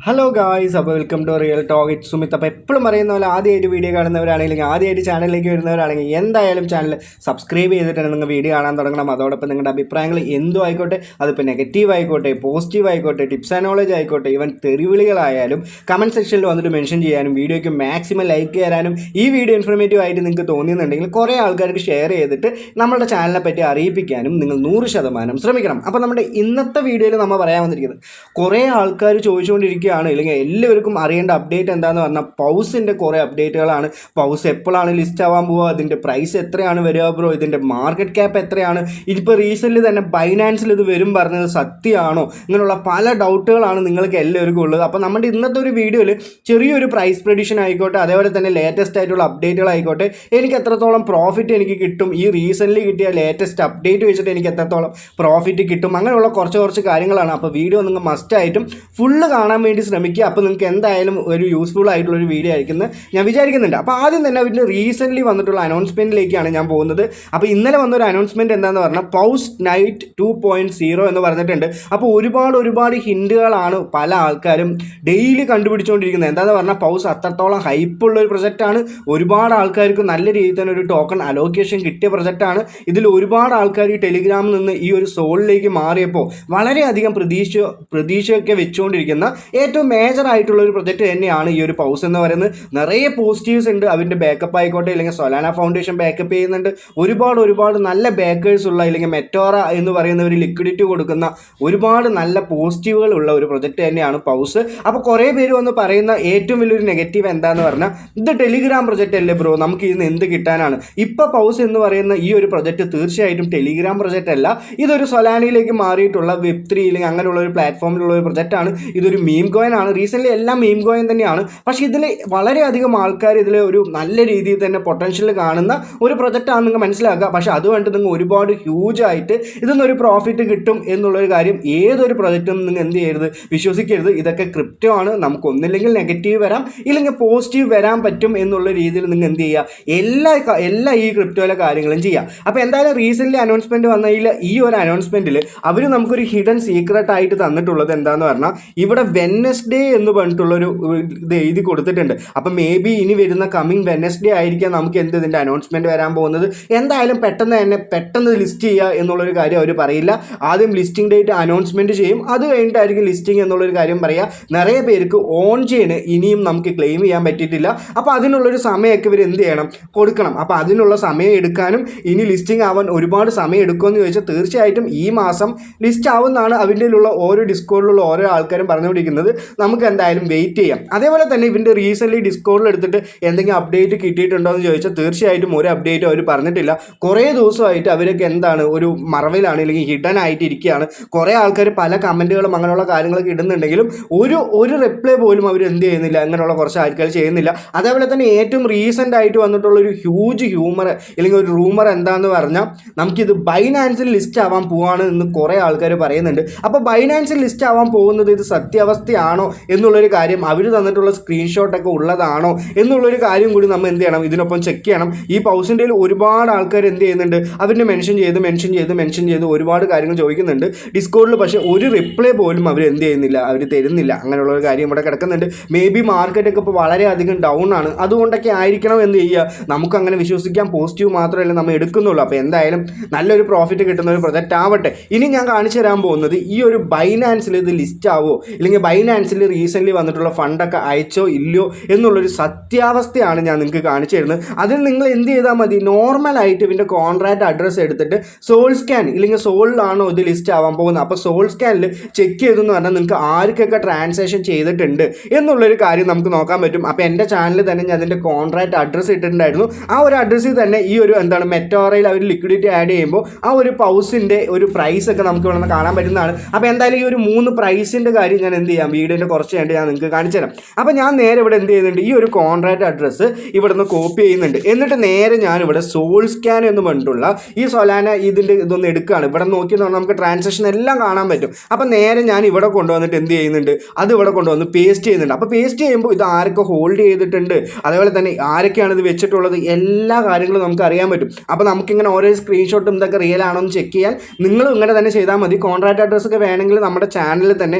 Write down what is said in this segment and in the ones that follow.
Hello guys, അപ്പോൾ welcome to real talk. It Sumith. അപ്പോൾ എപ്പോഴും പറയുന്ന പോലെ ആദ്യമായിട്ട് വീഡിയോ കാണുന്നവരാണെങ്കിൽ ആദ്യമായിട്ട് ചാനലിലേക്ക് വരുന്നവരാണെങ്കിൽ എന്തായാലും ചാനൽ സബ്സ്ക്രൈബ് ചെയ്തിട്ടാണ് നിങ്ങൾ വീഡിയോ കാണാൻ തുടങ്ങണം. അതോടൊപ്പം നിങ്ങളുടെ അഭിപ്രായങ്ങൾ എന്തും ആയിക്കോട്ടെ, അതിപ്പോൾ നെഗറ്റീവ് ആയിക്കോട്ടെ, പോസിറ്റീവ് ആയിക്കോട്ടെ, ടിപ്സ് ആൻഡ് നോളജ് ആയിക്കോട്ടെ, ഈവൻ തെറിവിളികളായാലും കമൻറ്റ് സെക്ഷനിൽ വന്നിട്ട് മെൻഷൻ ചെയ്യാനും വീഡിയോയ്ക്ക് മാക്സിമം ലൈക്ക് ചെയ്യാനും ഈ വീഡിയോ ഇൻഫർമേറ്റീവ് ആയിട്ട് നിങ്ങൾക്ക് തോന്നിയെന്നുണ്ടെങ്കിൽ കുറേ ആൾക്കാർക്ക് ഷെയർ ചെയ്തിട്ട് നമ്മുടെ ചാനലിനെ പറ്റി അറിയിപ്പിക്കാനും നിങ്ങൾ 100% ശ്രമിക്കണം. അപ്പോൾ നമ്മുടെ ഇന്നത്തെ വീഡിയോയിൽ നമ്മൾ പറയാൻ വന്നിരിക്കുന്നത് കുറേ ആൾക്കാർ ചോദിച്ചുകൊണ്ടിരിക്കുക അല്ലെങ്കിൽ എല്ലാവർക്കും അറിയേണ്ട അപ്ഡേറ്റ് എന്താണെന്ന് പറഞ്ഞാൽ പൗസിൻ്റെ കുറേ അപ്ഡേറ്റുകളാണ്. പൗസ് എപ്പോഴാണ് ലിസ്റ്റ് ആവാൻ പോവുക, അതിൻ്റെ പ്രൈസ് എത്രയാണ് വരിക ബ്രോ, ഇതിൻ്റെ മാർക്കറ്റ് ക്യാപ്പ് എത്രയാണ്, ഇതിപ്പോൾ റീസെൻ്റ്ലി തന്നെ ബൈനാൻസിൽ ഇത് വരും പറഞ്ഞത് സത്യമാണോ, ഇങ്ങനെയുള്ള പല ഡൗട്ടുകളാണ് നിങ്ങൾക്ക് എല്ലാവർക്കും ഉള്ളത്. അപ്പോൾ നമ്മുടെ ഇന്നത്തെ ഒരു വീഡിയോയിൽ ചെറിയൊരു പ്രൈസ് പ്രഡിക്ഷൻ ആയിക്കോട്ടെ, അതേപോലെ തന്നെ ലേറ്റസ്റ്റ് ആയിട്ടുള്ള അപ്ഡേറ്റുകളായിക്കോട്ടെ, എനിക്ക് എത്രത്തോളം പ്രോഫിറ്റ് എനിക്ക് കിട്ടും, ഈ റീസെൻ്റ്ലി കിട്ടിയ ലേറ്റസ്റ്റ് അപ്ഡേറ്റ് വെച്ചിട്ട് എനിക്ക് എത്രത്തോളം പ്രോഫിറ്റ് കിട്ടും, അങ്ങനെയുള്ള കുറച്ച് കാര്യങ്ങളാണ്. അപ്പോൾ വീഡിയോ നിങ്ങൾ മസ്റ്റായിട്ടും ഫുള്ള് കാണാൻ വേണ്ടി ശ്രമിക്കുക. അപ്പോൾ നിങ്ങൾക്ക് എന്തായാലും ഒരു യൂസ്ഫുൾ ആയിട്ടുള്ളൊരു വീഡിയോ ആയിരിക്കും ഞാൻ വിചാരിക്കുന്നുണ്ട്. അപ്പോൾ ആദ്യം തന്നെ അതിൻ്റെ റീസെൻ്റ്ലി വന്നിട്ടുള്ള അനൗൺസ്മെൻറ്റിലേക്കാണ് ഞാൻ പോകുന്നത്. അപ്പോൾ ഇന്നലെ വന്നൊരു അനൗൺസ്മെൻറ്റ് എന്താണെന്ന് പറഞ്ഞാൽ പൗസ് നൈറ്റ് 2.0 എന്ന് പറഞ്ഞിട്ടുണ്ട്. അപ്പോൾ ഒരുപാട് ഹിൻറ്റുകളാണ് പല ആൾക്കാരും ഡെയിലി കണ്ടുപിടിച്ചുകൊണ്ടിരിക്കുന്നത്. എന്താണെന്ന് പറഞ്ഞാൽ പൗസ് അത്രത്തോളം ഹൈപ്പുള്ള ഒരു പ്രൊജക്റ്റാണ്. ഒരുപാട് ആൾക്കാർക്ക് നല്ല രീതിയിൽ തന്നെ ഒരു ടോക്കൺ അലോക്കേഷൻ കിട്ടിയ പ്രൊജക്റ്റാണ്. ഇതിൽ ഒരുപാട് ആൾക്കാർ ഈ ടെലിഗ്രാമിൽ നിന്ന് ഈ ഒരു സോളിലേക്ക് മാറിയപ്പോൾ വളരെയധികം പ്രതീക്ഷയൊക്കെ വെച്ചുകൊണ്ടിരിക്കുന്ന ഏറ്റവും മേജർ ആയിട്ടുള്ള ഒരു പ്രൊജക്റ്റ് തന്നെയാണ് ഈ ഒരു പൗസ് എന്ന് പറയുന്നത്. നിറയെ പോസിറ്റീവ്സ് ഉണ്ട്. അതിൻ്റെ ബാക്കപ്പ് ആയിക്കോട്ടെ, അല്ലെങ്കിൽ സൊലാന ഫൗണ്ടേഷൻ ബാക്കപ്പ് ചെയ്യുന്നുണ്ട്. ഒരുപാട് നല്ല ബാക്കേഴ്സ് ഉള്ള, അല്ലെങ്കിൽ മെറ്റോറ എന്ന് പറയുന്ന ഒരു ലിക്വിഡിറ്റി കൊടുക്കുന്ന ഒരുപാട് നല്ല പോസിറ്റീവുകളുള്ള ഒരു പ്രൊജക്റ്റ് തന്നെയാണ് പൗസ്. അപ്പോൾ കുറേ പേര് വന്ന് പറയുന്ന ഏറ്റവും വലിയൊരു നെഗറ്റീവ് എന്താണെന്ന് പറഞ്ഞാൽ ഇത് ടെലിഗ്രാം പ്രൊജക്റ്റ് അല്ലേ ബ്രോ, നമുക്ക് ഇതിന് എന്ത് കിട്ടാനാണ്. ഇപ്പോൾ പൗസ് എന്ന് പറയുന്ന ഈ ഒരു പ്രൊജക്റ്റ് തീർച്ചയായിട്ടും ടെലിഗ്രാം പ്രൊജക്റ്റ് അല്ല, ഇതൊരു സൊലാനയിലേക്ക് മാറിയിട്ടുള്ള വെബ്3 അല്ലെങ്കിൽ അങ്ങനെയുള്ള ഒരു പ്ലാറ്റ്ഫോമിലുള്ള ഒരു പ്രൊജക്റ്റാണ്. ഇതൊരു മീം കോയിൻ ആണ്. റീസെൻ്റ്ലി എല്ലാം മീം കോയിൻ തന്നെയാണ്. പക്ഷേ ഇതിൽ വളരെയധികം ആൾക്കാർ ഇതിൽ ഒരു നല്ല രീതിയിൽ തന്നെ പൊട്ടൻഷ്യൽ കാണുന്ന ഒരു പ്രൊജക്റ്റാണ് നിങ്ങൾ മനസ്സിലാക്കുക. പക്ഷേ അതുകൊണ്ട് നിങ്ങൾ ഒരുപാട് ഹ്യൂജായിട്ട് ഇതൊന്നൊരു പ്രോഫിറ്റ് കിട്ടും എന്നുള്ളൊരു കാര്യം ഏതൊരു പ്രൊജക്റ്റും നിങ്ങൾ എന്ത് ചെയ്യരുത്, വിശ്വസിക്കരുത്. ഇതൊക്കെ ക്രിപ്റ്റോ ആണ്. നമുക്കൊന്നില്ലെങ്കിൽ നെഗറ്റീവ് വരാം, ഇല്ലെങ്കിൽ പോസിറ്റീവ് വരാൻ പറ്റും എന്നുള്ള രീതിയിൽ നിങ്ങൾ എന്ത് ചെയ്യുക, എല്ലാ ഈ ക്രിപ്റ്റോയിലെ കാര്യങ്ങളും ചെയ്യുക. അപ്പോൾ എന്തായാലും റീസെൻ്റ്ലി അനൗൺസ്മെൻറ്റ് വന്നതിൽ ഈ ഒരു അനൗൺസ്മെൻറ്റിൽ അവർ നമുക്കൊരു ഹിഡൻ സീക്രട്ട് ആയിട്ട് തന്നിട്ടുള്ളത് എന്താണെന്ന് പറഞ്ഞാൽ ഇവിടെ വെനസ്ഡേ എന്ന് പറഞ്ഞിട്ടുള്ളൊരു ഇത് എഴുതി കൊടുത്തിട്ടുണ്ട്. അപ്പം മേ ബി ഇനി വരുന്ന കമ്മിങ് വെനസ്ഡേ ആയിരിക്കാം നമുക്ക് ഇതിൻ്റെ അനൗൺസ്മെൻറ്റ് വരാൻ പോകുന്നത്. എന്തായാലും പെട്ടെന്ന് ലിസ്റ്റ് ചെയ്യുക എന്നുള്ളൊരു കാര്യം അവർ പറയില്ല. ആദ്യം ലിസ്റ്റിംഗ് ഡേറ്റ് അനൗൺസ്മെൻറ്റ് ചെയ്യും, അത് കഴിഞ്ഞിട്ടായിരിക്കും ലിസ്റ്റിംഗ് എന്നുള്ളൊരു കാര്യം പറയുക. നിറയെ പേർക്ക് ഓൺ ചെയിൻ ഇനിയും നമുക്ക് ക്ലെയിം ചെയ്യാൻ പറ്റിയിട്ടില്ല. അപ്പോൾ അതിനുള്ളൊരു സമയമൊക്കെ ഇവർ എന്ത് ചെയ്യണം, കൊടുക്കണം. അപ്പോൾ അതിനുള്ള സമയം എടുക്കാനും ഇനി ലിസ്റ്റിംഗ് ആവാൻ ഒരുപാട് സമയം എടുക്കുമെന്ന് ചോദിച്ചാൽ തീർച്ചയായിട്ടും ഈ മാസം ലിസ്റ്റ് ആവുമെന്നാണ് അതിൻ്റെയിലുള്ള ഓരോ ഡിസ്കോഡിലുള്ള ഓരോ ആൾക്കാരും പറഞ്ഞുകൊണ്ടിരിക്കുന്നത്. നമുക്ക് എന്തായാലും വെയിറ്റ് ചെയ്യാം. അതേപോലെ തന്നെ ഇവൻ്റെ റീസെൻ്റ്ലി ഡിസ്കോഡിൽ എടുത്തിട്ട് എന്തെങ്കിലും അപ്ഡേറ്റ് കിട്ടിയിട്ടുണ്ടോ എന്ന് ചോദിച്ചാൽ തീർച്ചയായിട്ടും ഒരു അപ്ഡേറ്റും അവർ പറഞ്ഞിട്ടില്ല. കുറേ ദിവസമായിട്ട് അവരൊക്കെ എന്താണ് ഒരു മറവിലാണ്, അല്ലെങ്കിൽ ഹിഡൻ ആയിട്ട് ഇരിക്കുകയാണ്. കുറേ ആൾക്കാർ പല കമൻറ്റുകളും അങ്ങനെയുള്ള കാര്യങ്ങളൊക്കെ ഇടുന്നുണ്ടെങ്കിലും ഒരു റിപ്ലൈ പോലും അവർ എന്ത് ചെയ്യുന്നില്ല, അങ്ങനെയുള്ള കുറച്ച് ആൾക്കാർ ചെയ്യുന്നില്ല. അതേപോലെ തന്നെ ഏറ്റവും റീസെൻ്റ് ആയിട്ട് വന്നിട്ടുള്ളൊരു ഹ്യൂജ് ഹ്യൂമർ അല്ലെങ്കിൽ ഒരു റൂമർ എന്താണെന്ന് പറഞ്ഞാൽ നമുക്കിത് ബൈനാൻസിൽ ലിസ്റ്റ് ആവാൻ പോവാണ് എന്ന് കുറേ ആൾക്കാർ പറയുന്നുണ്ട്. അപ്പോൾ ബൈനാൻസിൽ ലിസ്റ്റ് ആവാൻ പോകുന്നത് ഇത് സത്യാവസ്ഥയാണോ എന്നുള്ളൊരു കാര്യം, അവർ തന്നിട്ടുള്ള സ്ക്രീൻഷോട്ടൊക്കെ ഉള്ളതാണോ എന്നുള്ളൊരു കാര്യം കൂടി നമ്മൾ എന്ത് ചെയ്യണം, ഇതിനൊപ്പം ചെക്ക് ചെയ്യണം. ഈ പൗസിൻ്റെ ഒരുപാട് ആൾക്കാർ എന്ത് ചെയ്യുന്നുണ്ട്, അവരിനെ മെൻഷൻ ചെയ്ത് ഒരുപാട് കാര്യങ്ങൾ ചോദിക്കുന്നുണ്ട് ഡിസ്കോഡിൽ. പക്ഷേ ഒരു റിപ്ലൈ പോലും അവർ എന്ത് ചെയ്യുന്നില്ല, അവർ തരുന്നില്ല. അങ്ങനെയുള്ളൊരു കാര്യം ഇവിടെ കിടക്കുന്നുണ്ട്. മേ ബി മാർക്കറ്റൊക്കെ ഇപ്പോൾ വളരെയധികം ഡൗൺ ആണ്, അതുകൊണ്ടൊക്കെ ആയിരിക്കണം എന്ത് ചെയ്യുക, നമുക്കങ്ങനെ വിശ്വസിക്കാം. പോസിറ്റീവ് മാത്രമല്ല നമ്മൾ എടുക്കുന്നുള്ളൂ. അപ്പോൾ എന്തായാലും നല്ലൊരു പ്രോഫിറ്റ് കിട്ടുന്ന ഒരു പ്രൊജക്റ്റ് ആവട്ടെ. ഇനി ഞാൻ കാണിച്ചു തരാൻ പോകുന്നത് ഈ ഒരു ബൈനാൻസിൽ ഇത് ലിസ്റ്റ് ആവോ, അല്ലെങ്കിൽ ബൈനാൻസിൽ റീസെൻ്റ്ലി വന്നിട്ടുള്ള ഫണ്ടൊക്കെ അയച്ചോ ഇല്ലയോ എന്നുള്ളൊരു സത്യാവസ്ഥയാണ് ഞാൻ നിങ്ങൾക്ക് കാണിച്ചു തരുന്നത്. അതിൽ നിങ്ങൾ എന്ത് ചെയ്താൽ മതി, നോർമലായിട്ട് ഇതിൻ്റെ കോൺട്രാക്റ്റ് അഡ്രസ്സ് എടുത്തിട്ട് സോൾ സ്കാൻ ഇല്ലെങ്കിൽ സോളിലാണോ ഇത് ലിസ്റ്റ് ആവാൻ പോകുന്നത്. അപ്പോൾ സോൾ സ്കാനിൽ ചെക്ക് ചെയ്തെന്ന് പറഞ്ഞാൽ നിങ്ങൾക്ക് ആർക്കൊക്കെ ട്രാൻസാക്ഷൻ ചെയ്തിട്ടുണ്ട് എന്നുള്ളൊരു കാര്യം നമുക്ക് നോക്കാൻ പറ്റും. അപ്പോൾ എൻ്റെ ചാനലിൽ തന്നെ ഞാൻ അതിൻ്റെ കോൺട്രാക്റ്റ് അഡ്രസ്സ് ഇട്ടിട്ടുണ്ടായിരുന്നു. ആ ഒരു അഡ്രസ്സിൽ തന്നെ ഈ ഒരു മെറ്റോറയിൽ അവർ ലിക്വിഡിറ്റി ആഡ് ചെയ്യുമ്പോൾ ആ ഒരു പൗസിൻ്റെ ഒരു പ്രൈസൊക്കെ നമുക്ക് ഇവിടെ നിന്ന് കാണാൻ പറ്റുന്നതാണ്. അപ്പോൾ എന്തായാലും ഈ ഒരു 3 പ്രൈസിൻ്റെ കാര്യം ഞാൻ എന്ത് ചെയ്യാം, വീഡിയോൻ്റെ കുറച്ച് വേണ്ടി ഞാൻ നിങ്ങൾക്ക് കാണിച്ചു തരാം. അപ്പോൾ ഞാൻ നേരെ ഇവിടെ എന്ത് ചെയ്യുന്നുണ്ട്, ഈ ഒരു കോൺട്രാക്റ്റ് അഡ്രസ്സ് ഇവിടെ നിന്ന് കോപ്പി ചെയ്യുന്നുണ്ട്. എന്നിട്ട് നേരെ ഞാനിവിടെ സോൾ സ്കാൻ എന്ന് പറഞ്ഞിട്ടുള്ള ഈ സൊലാന ഇതൊന്ന് എടുക്കുകയാണ്. ഇവിടെ നോക്കി നമുക്ക് ട്രാൻസാക്ഷൻ എല്ലാം കാണാൻ പറ്റും. അപ്പോൾ നേരെ ഞാൻ ഇവിടെ കൊണ്ടുവന്നിട്ട് എന്ത് ചെയ്യുന്നുണ്ട്, അത് ഇവിടെ കൊണ്ടുവന്ന് പേസ്റ്റ് ചെയ്യുന്നുണ്ട്. അപ്പോൾ പേസ്റ്റ് ചെയ്യുമ്പോൾ ഇത് ആരൊക്കെ ഹോൾഡ് ചെയ്തിട്ടുണ്ട്, അതേപോലെ തന്നെ ആരൊക്കെയാണ് ഇത് വെച്ചിട്ടുള്ളത്, എല്ലാ കാര്യങ്ങളും നമുക്ക് അറിയാൻ പറ്റും. അപ്പോൾ നമുക്കിങ്ങനെ ഓരോ സ്ക്രീൻഷോട്ടും ഇതൊക്കെ റിയൽ ആണോ എന്ന് ചെക്ക് ചെയ്യാൻ നിങ്ങളും ഇങ്ങനെ തന്നെ ചെയ്താൽ മതി. കോൺട്രാക്റ്റ് അഡ്രസ്സൊക്കെ വേണമെങ്കിൽ നമ്മുടെ ചാനലിൽ തന്നെ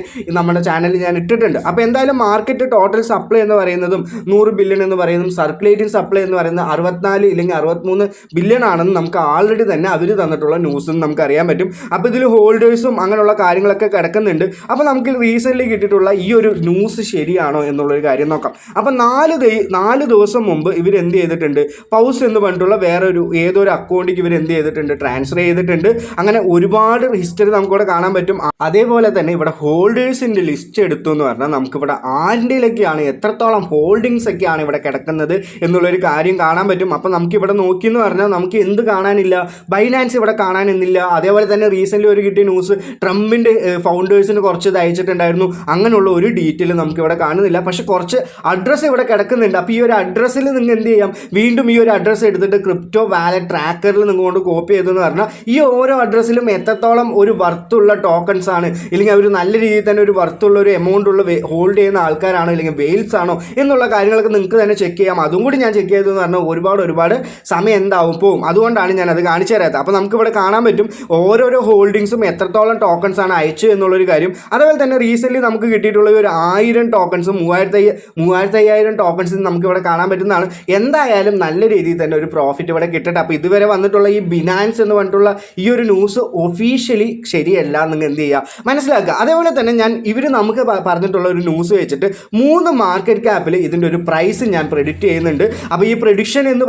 ഞാൻ ഇട്ടിട്ടുണ്ട്. അപ്പോൾ എന്തായാലും മാർക്കറ്റ് ടോട്ടൽ സപ്ലൈ എന്ന് പറയുന്നതും 100 ബില്യൺ എന്ന് പറയുന്നതും സർക്കുലേറ്റിംഗ് സപ്ലൈ എന്ന് പറയുന്നത് 64 ഇല്ലെങ്കിൽ 63 ബില്യൺ ആണെന്ന് നമുക്ക് ആൾറെഡി തന്നെ അവർ തന്നിട്ടുള്ള ന്യൂസും നമുക്ക് അറിയാൻ പറ്റും. അപ്പോൾ ഇതിൽ ഹോൾഡേഴ്സും അങ്ങനെയുള്ള കാര്യങ്ങളൊക്കെ കിടക്കുന്നുണ്ട്. അപ്പോൾ നമുക്ക് റീസെൻ്റ്ലി കിട്ടിയിട്ടുള്ള ഈ ഒരു ന്യൂസ് ശരിയാണോ എന്നുള്ളൊരു കാര്യം നോക്കാം. അപ്പോൾ 4 ദിവസം മുമ്പ് ഇവർ എന്ത് ചെയ്തിട്ടുണ്ട്, പൗസ് എന്ന് പറഞ്ഞിട്ടുള്ള വേറൊരു ഏതൊരു അക്കൗണ്ടിലേക്ക് ഇവർ എന്ത് ചെയ്തിട്ടുണ്ട്, ട്രാൻസ്ഫർ ചെയ്തിട്ടുണ്ട്. അങ്ങനെ ഒരുപാട് ഹിസ്റ്ററി നമുക്കിവിടെ കാണാൻ പറ്റും. അതേപോലെ തന്നെ ഇവിടെ ഹോൾഡേഴ്സിൻ്റെ ലിസ്റ്റ് എടുത്തു എന്ന് പറഞ്ഞാൽ നമുക്കിവിടെ ആരുടെയിലൊക്കെയാണ് എത്രത്തോളം ഹോൾഡിങ്സ് ഒക്കെയാണ് ഇവിടെ കിടക്കുന്നത് എന്നുള്ളൊരു കാര്യം കാണാൻ പറ്റും. അപ്പോൾ നമുക്കിവിടെ നോക്കിയെന്ന് പറഞ്ഞാൽ നമുക്ക് എന്ത് കാണാനില്ല, ബൈനാൻസ് ഇവിടെ കാണാനെന്നില്ല. അതേപോലെ തന്നെ റീസെൻ്റ്ലി ഒരു കിട്ടിയ ന്യൂസ് ട്രംപിൻ്റെ ഫൗണ്ടേഴ്സിന് കുറച്ച് ഇത് അയച്ചിട്ടുണ്ടായിരുന്നു. അങ്ങനെയുള്ള ഒരു ഡീറ്റെയിൽ നമുക്കിവിടെ കാണുന്നില്ല. പക്ഷെ കുറച്ച് അഡ്രസ്സ് ഇവിടെ കിടക്കുന്നുണ്ട്. അപ്പോൾ ഈ ഒരു അഡ്രസ്സിൽ നിങ്ങൾ എന്ത് ചെയ്യാം, വീണ്ടും ഈ ഒരു അഡ്രസ്സ് എടുത്തിട്ട് ക്രിപ്റ്റോ വാലറ്റ് ട്രാക്കറിൽ നിങ്ങോട്ട് കോപ്പി ചെയ്തെന്ന് പറഞ്ഞാൽ ഈ ഓരോ അഡ്രസ്സിലും എത്രത്തോളം ഒരു വർത്തുള്ള ടോക്കൺസ് ആണ്, ഇല്ലെങ്കിൽ അവർ നല്ല രീതിയിൽ തന്നെ ഒരു വർത്തുള്ള ഒരു എമൗണ്ട് ഉള്ള ഹോൾഡ് ചെയ്യുന്ന ആൾക്കാരാണോ ഇല്ലെങ്കിൽ വെയിൽസ് ആണോ എന്നുള്ള കാര്യങ്ങളൊക്കെ നിങ്ങൾക്ക് തന്നെ ചെക്ക് ചെയ്യാം. അതും കൂടി ഞാൻ ചെക്ക് ചെയ്തതെന്ന് പറഞ്ഞാൽ ഒരുപാട് സമയം എന്താവും പോവും. അതുകൊണ്ടാണ് ഞാൻ അത് കാണിച്ചു തരാത്തത്. അപ്പോൾ നമുക്കിവിടെ കാണാൻ പറ്റും ഓരോരോ ഹോൾഡിങ്സും എത്രത്തോളം ടോക്കൺസ് ആണ് അയച്ചു എന്നുള്ളൊരു കാര്യം. അതേപോലെ തന്നെ റീസെൻ്റ്ലി നമുക്ക് കിട്ടിയിട്ടുള്ള ഒരു 1000 ടോക്കൺസും 3500 ടോക്കൺസും നമുക്കിവിടെ കാണാൻ പറ്റുന്നതാണ്. എന്തായാലും നല്ല രീതിയിൽ തന്നെ ഒരു പ്രോഫിറ്റ് ഇവിടെ കിട്ടട്ടെ. അപ്പോൾ ഇതുവരെ വന്നിട്ടുള്ള ഈ ബിനാൻസ് എന്ന് പറഞ്ഞിട്ടുള്ള ഈ ഒരു ന്യൂസ് ഒഫീഷ്യലി ശരിയല്ല, നിങ്ങൾ എന്ത് ചെയ്യുക മനസ്സിലാക്കുക. അതേപോലെ തന്നെ ഇവർ നമുക്ക് പറഞ്ഞിട്ടുള്ള ഒരു ന്യൂസ് വെച്ചിട്ട് 3 മാർക്കറ്റ് ക്യാപ്പിൽ ഇതിൻ്റെ ഒരു പ്രൈസ് ഞാൻ പ്രെഡിക്റ്റ് ചെയ്യുന്നുണ്ട്. അപ്പോൾ ഈ പ്രഡിക്ഷൻ എന്ന്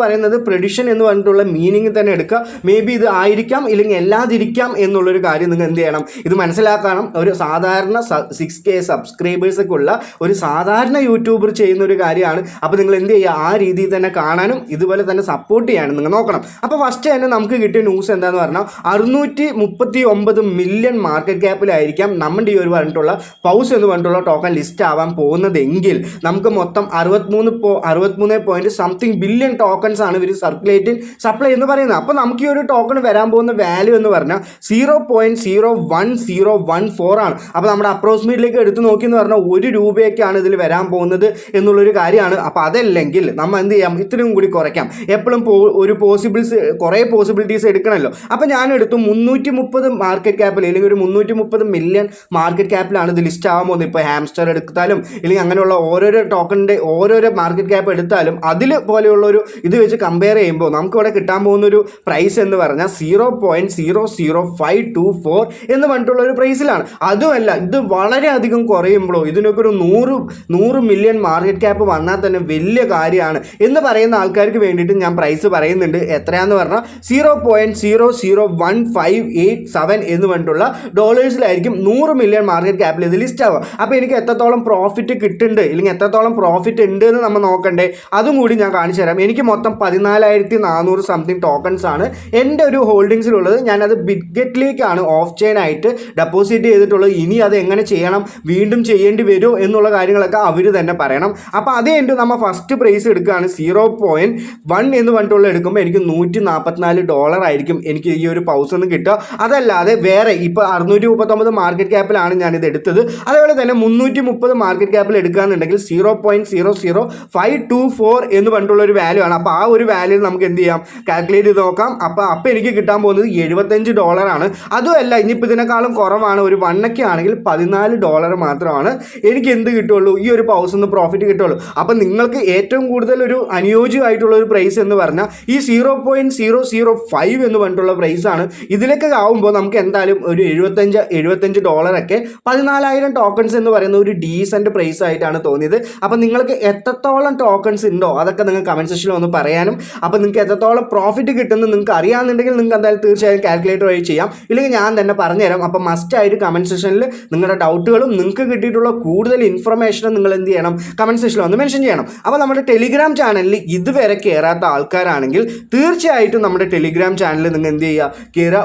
പറഞ്ഞിട്ടുള്ള മീനിങ് തന്നെ എടുക്കുക. മേ ബി ഇത് ആയിരിക്കാം ഇല്ലെങ്കിൽ അല്ലാതിരിക്കാം എന്നുള്ളൊരു കാര്യം നിങ്ങൾ എന്ത് ചെയ്യണം, ഇത് മനസ്സിലാക്കണം. ഒരു സാധാരണ 6K സബ്സ്ക്രൈബേഴ്സൊക്കെ ഉള്ള ഒരു സാധാരണ യൂട്യൂബർ ചെയ്യുന്ന ഒരു കാര്യമാണ്. അപ്പോൾ നിങ്ങൾ എന്ത് ചെയ്യുക, ആ രീതിയിൽ തന്നെ കാണാനും ഇതുപോലെ തന്നെ സപ്പോർട്ട് ചെയ്യാനും നിങ്ങൾ നോക്കണം. അപ്പോൾ ഫസ്റ്റ് തന്നെ നമുക്ക് കിട്ടിയ ന്യൂസ് എന്താണെന്ന് പറഞ്ഞാൽ 639 മില്യൺ മാർക്കറ്റ് ക്യാപ്പിലായിരിക്കാം നമ്മുടെ ഈ ഒരു പറഞ്ഞിട്ടുള്ള പൗസ് എന്ന് പറഞ്ഞിട്ടുള്ള ടോക്കൺ ലിസ്റ്റ് ആവാൻ പോകുന്നതെങ്കിൽ നമുക്ക് മൊത്തം 63 ബില്യൺ ടോക്കൺസ് ആണ് ഇവർ സർക്കുലേറ്റിംഗ് സപ്ലൈ എന്ന് പറയുന്നത്. അപ്പോൾ നമുക്ക് ഈ ഒരു ടോക്കൺ വരാൻ പോകുന്ന വാല്യൂ എന്ന് പറഞ്ഞാൽ 0.01014 ആണ്. അപ്പോൾ നമ്മുടെ അപ്രോക്സിമേറ്റിലേക്ക് എടുത്ത് നോക്കി എന്ന് പറഞ്ഞാൽ 1 രൂപയൊക്കെയാണ് ഇതിൽ വരാൻ പോകുന്നത് എന്നുള്ളൊരു കാര്യമാണ്. അപ്പോൾ അതല്ലെങ്കിൽ നമ്മൾ എന്ത് ചെയ്യാം, ഇത്രയും കൂടി കുറയ്ക്കാം. എപ്പോഴും ഒരു കുറേ പോസിബിലിറ്റീസ് എടുക്കണമല്ലോ. അപ്പോൾ ഞാൻ എടുത്തു 330 മാർക്കറ്റ് ക്യാപ്പിൽ അല്ലെങ്കിൽ ഒരു 330 മില്യൺ മാർക്കറ്റ് ക്യാപ്പിലാണ് ഇത് ലിസ്റ്റ് ആവാൻ പോകുന്നത്. ഇപ്പോൾ ഹാംസ്റ്റർ എടുത്താലും ഇല്ലെങ്കിൽ അങ്ങനെയുള്ള ഓരോരോ ടോക്കണിൻ്റെ ഓരോരോ മാർക്കറ്റ് ക്യാപ്പ് എടുത്താലും അതിൽ പോലെയുള്ളൊരു ഇത് വെച്ച് കമ്പയർ ചെയ്യുമ്പോൾ നമുക്കിവിടെ കിട്ടാൻ പോകുന്നൊരു പ്രൈസ് എന്ന് പറഞ്ഞാൽ 0.00524 എന്ന് പറഞ്ഞിട്ടുള്ള ഒരു പ്രൈസിലാണ്. അതുമല്ല ഇത് വളരെയധികം കുറയുമ്പോഴോ ഇതിനൊക്കെ ഒരു 100 മില്യൺ മാർക്കറ്റ് ക്യാപ്പ് വന്നാൽ തന്നെ വലിയ കാര്യമാണ് എന്ന് പറയുന്ന ആൾക്കാർക്ക് വേണ്ടിയിട്ട് ഞാൻ പ്രൈസ് പറയുന്നുണ്ട്. എത്രയാണെന്ന് പറഞ്ഞാൽ 0.00158 എന്ന് പറഞ്ഞിട്ടുള്ള ഡോളേഴ്സിലായിരിക്കും 100 മില്യൺ മാർക്കറ്റ് ക്യാപ്പിൽ ഇത് ലിസ്റ്റ് ആവുക. അപ്പോൾ എനിക്ക് എത്രത്തോളം പ്രോഫിറ്റ് കിട്ടുന്നുണ്ട് ഇല്ലെങ്കിൽ എത്രത്തോളം പ്രോഫിറ്റ് ഉണ്ട് എന്ന് നമ്മൾ നോക്കണ്ടേ, അതും കൂടി ഞാൻ കാണിച്ചു തരാം. എനിക്ക് മൊത്തം 14,400 സംതിങ് ടോക്കൺസ് ആണ് എൻ്റെ ഒരു ഹോൾഡിങ്സിലുള്ളത്. ഞാനത് ബിറ്റ്ഗെറ്റിലേക്കാണ് ഓഫ് ചെയിൻ ആയിട്ട് ഡെപ്പോസിറ്റ് ചെയ്തിട്ടുള്ളത്. ഇനി അത് എങ്ങനെ ചെയ്യണം, വീണ്ടും ചെയ്യേണ്ടി വരുമോ എന്നുള്ള കാര്യങ്ങളൊക്കെ അവർ തന്നെ പറയണം. അപ്പോൾ അതേ എൻ്റെ നമ്മൾ ഫസ്റ്റ് പ്രൈസ് എടുക്കുകയാണ് 0.1 എന്ന് പറഞ്ഞിട്ടുള്ള എടുക്കുമ്പോൾ എനിക്ക് $144 ആയിരിക്കും എനിക്ക് ഈ ഒരു പൗസ് ഒന്ന് കിട്ടുക. അതല്ലാതെ വേറെ ഇപ്പോൾ 639 മാർക്കറ്റ് ക്യാപ്പിലാണ് ഞാനിത് എടുത്തത്. അതേപോലെ തന്നെ 330 മാർക്കറ്റ് ക്യാപ്പിൽ എടുക്കുകയെന്നുണ്ടെങ്കിൽ 0.00524 എന്ന് പറഞ്ഞിട്ടുള്ള ഒരു വാല്യൂ ആണ്. അപ്പോൾ ആ ഒരു വാല്യൂ നമുക്ക് എന്ത് ചെയ്യാം, കാൽക്കുലേറ്റ് ചെയ്ത് നോക്കാം. അപ്പോൾ എനിക്ക് കിട്ടാൻ പോകുന്നത് $75 ആണ്. അതുമല്ല ഇനിയിപ്പോൾ ഇതിനേക്കാളും കുറവാണ്, ഒരു 1K ആണെങ്കിൽ $14 മാത്രമാണ് എനിക്ക് എന്ത് കിട്ടുള്ളൂ, ഈ ഒരു പൗസ് ഒന്ന് പ്രോഫിറ്റ് കിട്ടുള്ളൂ. അപ്പം നിങ്ങൾക്ക് ഏറ്റവും കൂടുതൽ ഒരു അനുയോജ്യമായിട്ടുള്ള ഒരു പ്രൈസ് എന്ന് പറഞ്ഞാൽ ഈ 0.005 എന്ന് പറഞ്ഞിട്ടുള്ള പ്രൈസാണ്. ഇതിലേക്ക് ആവുമ്പോൾ നമുക്ക് എന്തായാലും ഒരു $75 14,000 ടോക്കൺസ് എന്ന് പറയുന്ന ഒരു ഡീസൻറ്റ് പ്രൈസ് ആയിട്ടാണ് തോന്നിയത്. അപ്പം നിങ്ങൾക്ക് എത്രത്തോളം ടോക്കൺസ് ഉണ്ടോ അതൊക്കെ നിങ്ങൾക്ക് കമൻറ്റ് സെക്ഷനിൽ ഒന്ന് പറയാനും, അപ്പോൾ നിങ്ങൾക്ക് എത്രത്തോളം പ്രോഫിറ്റ് കിട്ടുന്നത് നിങ്ങൾക്ക് അറിയാമെന്നുണ്ടെങ്കിൽ നിങ്ങൾക്ക് എന്തായാലും തീർച്ചയായും കാൽക്കുലേറ്റർ വഴി ചെയ്യാം, ഇല്ലെങ്കിൽ ഞാൻ തന്നെ പറഞ്ഞുതരാം. അപ്പോൾ മസ്റ്റായിട്ട് കമൻറ്റ് സെക്ഷനിൽ നിങ്ങളുടെ ഡൗട്ടുകളും നിങ്ങൾക്ക് കിട്ടിയിട്ടുള്ള കൂടുതൽ ഇൻഫർമേഷനും നിങ്ങൾ എന്ത് ചെയ്യണം, കമൻറ്റ് സെക്ഷനിൽ ഒന്ന് മെൻഷൻ ചെയ്യണം. അപ്പോൾ നമ്മുടെ ടെലിഗ്രാം ചാനലിൽ ഇതുവരെ കയറാത്ത ആൾക്കാരാണെങ്കിൽ തീർച്ചയായിട്ടും നമ്മുടെ ടെലിഗ്രാം ചാനലിൽ നിങ്ങൾ എന്ത് ചെയ്യുക, കയറുക.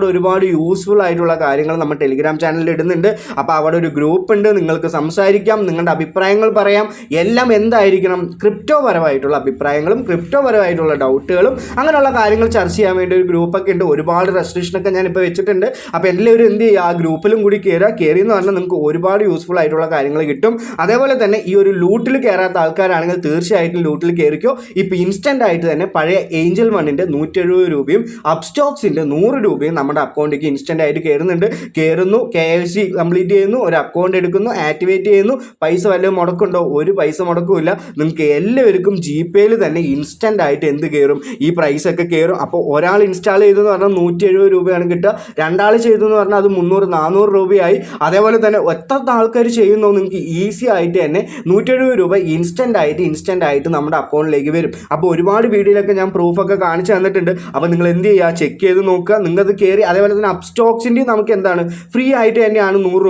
ഒരുപാട് യൂസ്ഫുൾ ആയിട്ടുള്ള കാര്യങ്ങൾ നമ്മൾ ടെലിഗ്രാം ചാനലിൽ ഇടുന്നുണ്ട്. അപ്പോൾ അവിടെ ഒരു ഗ്രൂപ്പ് ഉണ്ട്, നിങ്ങൾക്ക് സംസാരിക്കാം, നിങ്ങളുടെ അഭിപ്രായങ്ങൾ പറയാം. എല്ലാം എന്തായിരിക്കണം, ക്രിപ്റ്റോ പരമായിട്ടുള്ള അഭിപ്രായങ്ങളും ക്രിപ്റ്റോ പരമായിട്ടുള്ള ഡൗട്ടുകളും അങ്ങനെയുള്ള കാര്യങ്ങൾ ചർച്ച ചെയ്യാൻ വേണ്ടി ഒരു ഗ്രൂപ്പൊക്കെ ഉണ്ട്. ഒരുപാട് റെസ്ട്രിക്ഷനൊക്കെ ഞാനിപ്പോൾ വെച്ചിട്ടുണ്ട്. അപ്പോൾ എല്ലാവരും എന്ത് ചെയ്യുക, ആ ഗ്രൂപ്പിലും കൂടി കയറിയെന്ന് പറഞ്ഞാൽ നിങ്ങൾക്ക് ഒരുപാട് യൂസ്ഫുൾ ആയിട്ടുള്ള കാര്യങ്ങൾ കിട്ടും. അതേപോലെ തന്നെ ഈ ഒരു ലൂട്ടിൽ കയറാത്ത ആൾക്കാരാണെങ്കിൽ തീർച്ചയായിട്ടും ലൂട്ടിൽ കയറിക്കോ. ഇപ്പോൾ ഇൻസ്റ്റൻ്റ് ആയിട്ട് തന്നെ പഴയ ഏഞ്ചൽ വണ്ണിൻ്റെ 170 രൂപയും അപ്സ്റ്റോക്സിൻ്റെ 100 രൂപയും നമ്മുടെ അക്കൗണ്ടിലേക്ക് ഇൻസ്റ്റൻ്റ് ആയിട്ട് കയറുന്നു. KYC കംപ്ലീറ്റ് ചെയ്യുന്നു, ഒരു അക്കൗണ്ട് എടുക്കുന്നു, ആക്ടിവേറ്റ് ചെയ്യുന്നു. പൈസ വല്ലതും മുടക്കുണ്ടോ? ഒരു പൈസ മുടക്കുമില്ല. നിങ്ങൾക്ക് എല്ലാവർക്കും ജിപേയിൽ തന്നെ ഇൻസ്റ്റൻ്റ് ആയിട്ട് എന്ത് കയറും, ഈ പ്രൈസൊക്കെ കയറും. അപ്പോൾ ഒരാൾ ഇൻസ്റ്റാൾ ചെയ്തെന്ന് പറഞ്ഞാൽ 170 രൂപയാണ് കിട്ടുക. രണ്ടാൾ ചെയ്തെന്ന് പറഞ്ഞാൽ അത് 300-400 രൂപയായി. അതേപോലെ തന്നെ എത്ര ആൾക്കാർ ചെയ്യുന്നോ നിങ്ങൾക്ക് ഈസി ആയിട്ട് തന്നെ 170 രൂപ ഇൻസ്റ്റൻ്റ് ആയിട്ട് നമ്മുടെ അക്കൗണ്ടിലേക്ക് വരും. അപ്പോൾ ഒരുപാട് വീഡിയോയിലൊക്കെ ഞാൻ പ്രൂഫൊക്കെ കാണിച്ചു തന്നിട്ടുണ്ട്. അപ്പോൾ നിങ്ങൾ എന്ത് ചെയ്യുക, ചെക്ക് ചെയ്ത് നോക്കുക. നിങ്ങൾക്ക് കയറി. അതേപോലെ തന്നെ അപ്സ്റ്റോക്സിൻ്റെയും നമുക്ക് എന്താണ് ഫ്രീ ആയിട്ട് തന്നെയാണ് 100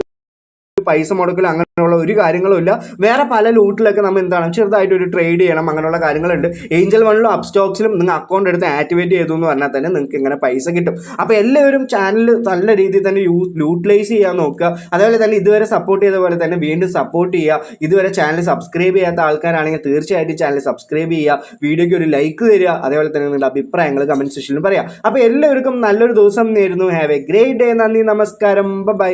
പൈസ മുടക്കില്ല, അങ്ങനെയുള്ള ഒരു കാര്യങ്ങളും ഇല്ല. വേറെ പല ലൂട്ടിലൊക്കെ നമ്മൾ എന്താണ് ചെറുതായിട്ട് ഒരു ട്രേഡ് ചെയ്യണം, അങ്ങനെയുള്ള കാര്യങ്ങളുണ്ട്. ഏഞ്ചൽ വണ്ണിലും അപ്സ്റ്റോക്സിലും നിങ്ങൾ അക്കൗണ്ട് എടുത്ത് ആക്ടിവേറ്റ് ചെയ്തു എന്ന് പറഞ്ഞാൽ തന്നെ നിങ്ങൾക്ക് ഇങ്ങനെ പൈസ കിട്ടും. അപ്പോൾ എല്ലാവരും ചാനൽ നല്ല രീതിയിൽ തന്നെ യൂട്ടിലൈസ് ചെയ്യാൻ നോക്കുക. അതേപോലെ തന്നെ ഇതുവരെ സപ്പോർട്ട് ചെയ്ത പോലെ തന്നെ വീണ്ടും സപ്പോർട്ട് ചെയ്യുക. ഇതുവരെ ചാനൽ സബ്സ്ക്രൈബ് ചെയ്യാത്ത ആൾക്കാരാണെങ്കിൽ തീർച്ചയായിട്ടും ചാനൽ സബ്സ്ക്രൈബ് ചെയ്യുക, വീഡിയോയ്ക്ക് ഒരു ലൈക്ക് തരിക. അതേപോലെ തന്നെ നിങ്ങളുടെ അഭിപ്രായങ്ങൾ കമൻറ്റ് സെക്ഷനിൽ പറയാം. അപ്പോൾ എല്ലാവർക്കും നല്ലൊരു ദിവസം നേരുന്നു. Have A great day. നന്ദി, നമസ്കാരം, ബൈ.